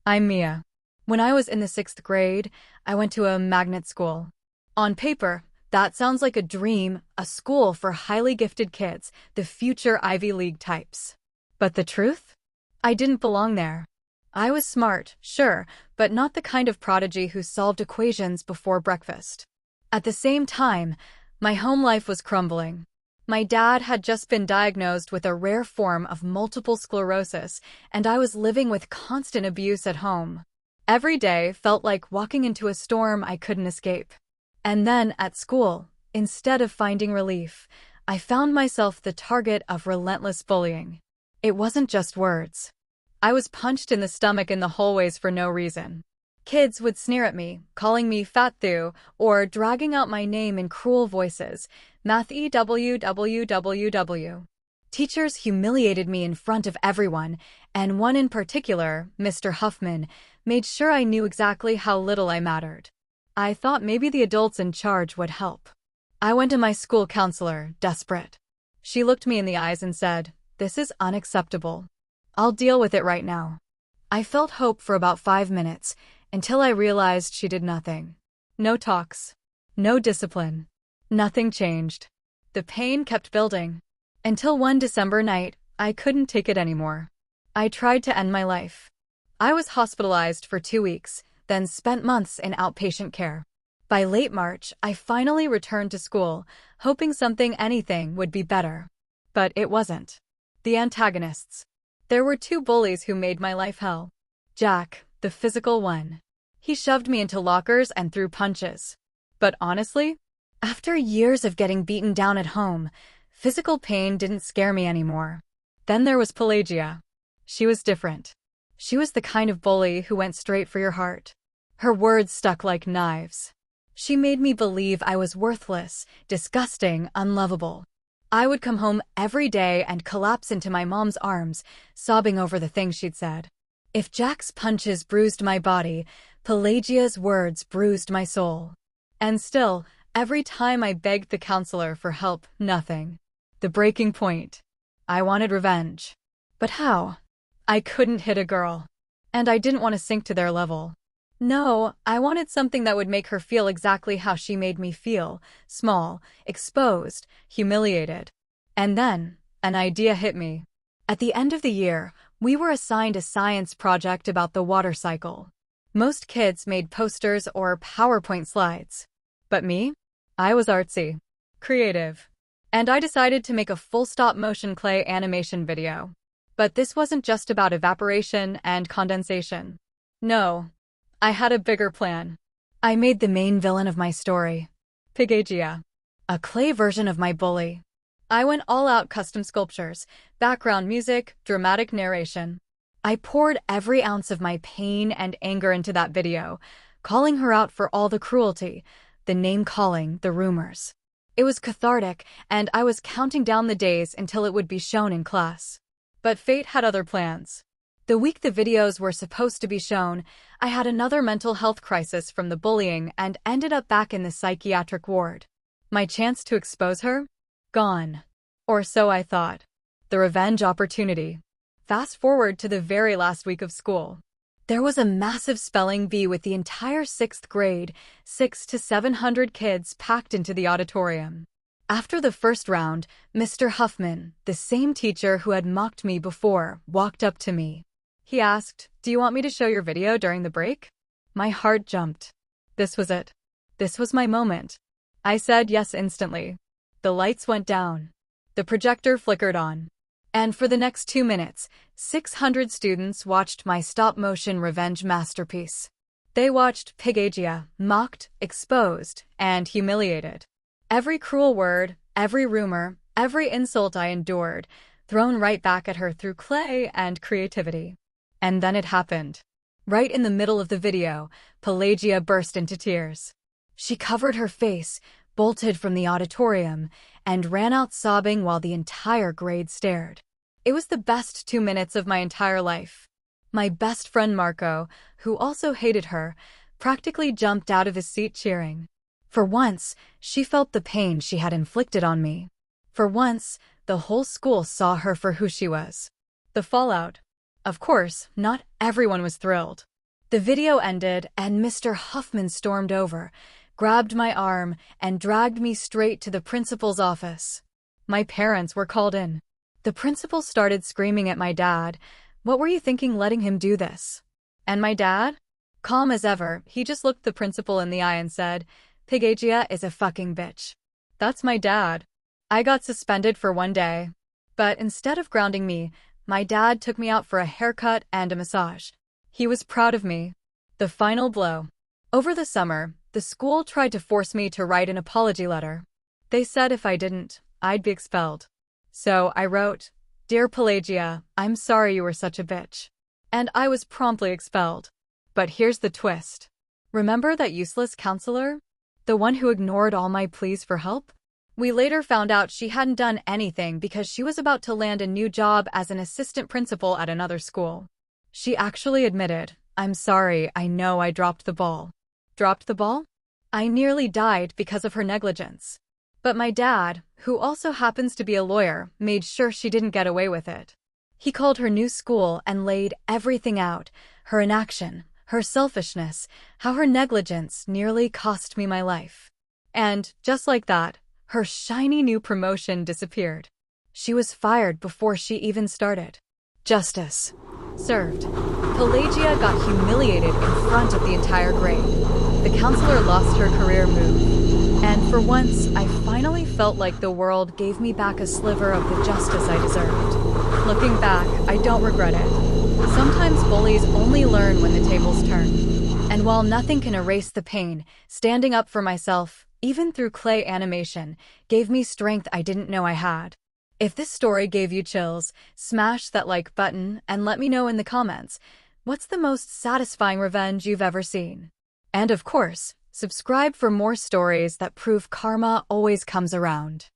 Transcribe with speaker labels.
Speaker 1: I'm Mia. When I was in the 6th grade, I went to a magnet school. On paper, that sounds like a dream, a school for highly gifted kids, the future Ivy League types. But the truth? I didn't belong there. I was smart, sure, but not the kind of prodigy who solved equations before breakfast. At the same time, my home life was crumbling. My dad had just been diagnosed with a rare form of multiple sclerosis, and I was living with constant abuse at home. Every day felt like walking into a storm I couldn't escape. And then, at school, instead of finding relief, I found myself the target of relentless bullying. It wasn't just words. I was punched in the stomach in the hallways for no reason. Kids would sneer at me, calling me fat Thu, or dragging out my name in cruel voices, Math EWWWW. Teachers humiliated me in front of everyone, and one in particular, Mr. Huffman, made sure I knew exactly how little I mattered. I thought maybe the adults in charge would help. I went to my school counselor, desperate. She looked me in the eyes and said, "This is unacceptable. I'll deal with it right now." I felt hope for about 5 minutes, until I realized she did nothing. No talks. No discipline. Nothing changed. The pain kept building. Until one December night, I couldn't take it anymore. I tried to end my life. I was hospitalized for 2 weeks, then spent months in outpatient care. By late March, I finally returned to school, hoping anything would be better. But it wasn't. The antagonists. There were 2 bullies who made my life hell. Jack, the physical one. He shoved me into lockers and threw punches. But honestly, after years of getting beaten down at home, physical pain didn't scare me anymore. Then there was Pelagia. She was different. She was the kind of bully who went straight for your heart. Her words stuck like knives. She made me believe I was worthless, disgusting, unlovable. I would come home every day and collapse into my mom's arms, sobbing over the things she'd said. If Jack's punches bruised my body, Pelagia's words bruised my soul. And still, every time I begged the counselor for help, nothing. The breaking point. I wanted revenge. But how? I couldn't hit a girl. And I didn't want to sink to their level. No, I wanted something that would make her feel exactly how she made me feel, small, exposed, humiliated. And then, an idea hit me. At the end of the year, we were assigned a science project about the water cycle. Most kids made posters or PowerPoint slides. But me? I was artsy, creative. And I decided to make a full stop-motion clay animation video. But this wasn't just about evaporation and condensation. No. I had a bigger plan. I made the main villain of my story, Pelagia, a clay version of my bully. I went all out custom sculptures, background music, dramatic narration. I poured every ounce of my pain and anger into that video, calling her out for all the cruelty, the name-calling, the rumors. It was cathartic, and I was counting down the days until it would be shown in class. But fate had other plans. The week the videos were supposed to be shown, I had another mental health crisis from the bullying and ended up back in the psychiatric ward. My chance to expose her? Gone. Or so I thought. The revenge opportunity. Fast forward to the very last week of school. There was a massive spelling bee with the entire 6th grade, 600 to 700 kids packed into the auditorium. After the first round, Mr. Huffman, the same teacher who had mocked me before, walked up to me. He asked, "Do you want me to show your video during the break?" My heart jumped. This was it. This was my moment. I said yes instantly. The lights went down. The projector flickered on. And for the next 2 minutes, 600 students watched my stop-motion revenge masterpiece. They watched Pelagia, mocked, exposed, and humiliated. Every cruel word, every rumor, every insult I endured, thrown right back at her through clay and creativity. And then it happened. Right in the middle of the video, Pelagia burst into tears. She covered her face, bolted from the auditorium, and ran out sobbing while the entire grade stared. It was the best 2 minutes of my entire life. My best friend Marco, who also hated her, practically jumped out of his seat cheering. For once, she felt the pain she had inflicted on me. For once, the whole school saw her for who she was. The fallout. Of course, not everyone was thrilled. The video ended, and Mr. Huffman stormed over, grabbed my arm, and dragged me straight to the principal's office. My parents were called in. The principal started screaming at my dad. "What were you thinking letting him do this?" And my dad? Calm as ever, he just looked the principal in the eye and said, "Payback is a fucking bitch." That's my dad. I got suspended for 1 day. But instead of grounding me, my dad took me out for a haircut and a massage. He was proud of me. The final blow. Over the summer, the school tried to force me to write an apology letter. They said if I didn't, I'd be expelled. So I wrote, "Dear Pelagia, I'm sorry you were such a bitch." And I was promptly expelled. But here's the twist. Remember that useless counselor? The one who ignored all my pleas for help? We later found out she hadn't done anything because she was about to land a new job as an assistant principal at another school. She actually admitted, "I'm sorry, I know I dropped the ball." Dropped the ball? I nearly died because of her negligence. But my dad, who also happens to be a lawyer, made sure she didn't get away with it. He called her new school and laid everything out, her inaction, her selfishness, how her negligence nearly cost me my life. And, just like that, her shiny new promotion disappeared. She was fired before she even started. Justice served. Pelagia got humiliated in front of the entire grade. The counselor lost her career move. And for once, I finally felt like the world gave me back a sliver of the justice I deserved. Looking back, I don't regret it. Sometimes bullies only learn when the tables turn. And while nothing can erase the pain, standing up for myself, even through clay animation, gave me strength I didn't know I had. If this story gave you chills, smash that like button and let me know in the comments, what's the most satisfying revenge you've ever seen? And of course, subscribe for more stories that prove karma always comes around.